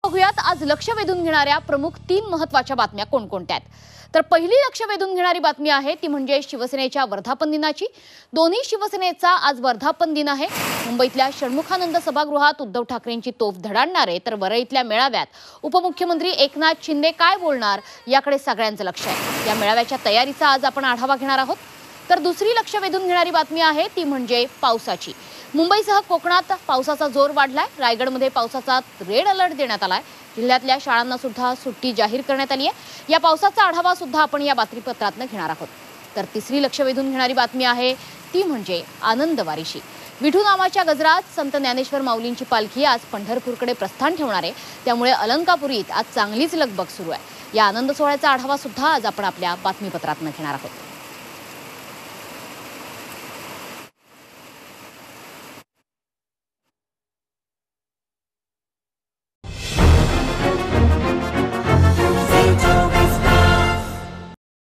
बघूयात आज लक्ष वेधून घेणाऱ्या प्रमुख 3 महत्त्वाच्या बातम्या कोणकोणत्या आहेत. तर पहिली लक्ष वेधून घेणारी बातमी आहे ती म्हणजे शिवसेनेच्या वर्धापन दिनाची. दोन्ही शिवसेनेचा आज वर्धापन दिन आहे. मुंबईतल्या षण्मुखानंद सभागृहात उद्धव ठाकरेंची तोफ धडाडणारे तर वरळीतल्या मेळाव्यात उपमुख्यमंत्री एकनाथ शिंदे काय बोलणार याकडे सगळ्यांचं लक्ष आहे. या मेळाव्याच्या तयारीचा आज आपण आढावा घेणार आहोत. तर दुसरी लक्ष वेधून घेणारी बातमी आहे ती म्हणजे पावसाची. मुंबईसह कोकणात पावसाचा जोर वाढलाय. रायगडमध्ये पावसाचा रेड अलर्ट देण्यात आलाय. जिल्ह्यातल्या शाळांना सुद्धा सुट्टी जाहीर करण्यात आली आहे. या पावसाचा आढावा सुद्धा आपण या बातमीपत्रातून घेणार आहोत. तर तिसरी लक्ष वेधून घेणारी बातमी आहे ती म्हणजे आनंद वारीशी. विठू नामाच्या गजरात संत ज्ञानेश्वर माऊलींची पालखी आज पंढरपूरकडे प्रस्थान ठेवणार आहे. त्यामुळे अलंकापुरीत आज चांगलीच लगबग सुरू आहे. या आनंद सोहळ्याचा आढावा सुद्धा आज आपण आपल्या बातमीपत्रातून घेणार आहोत.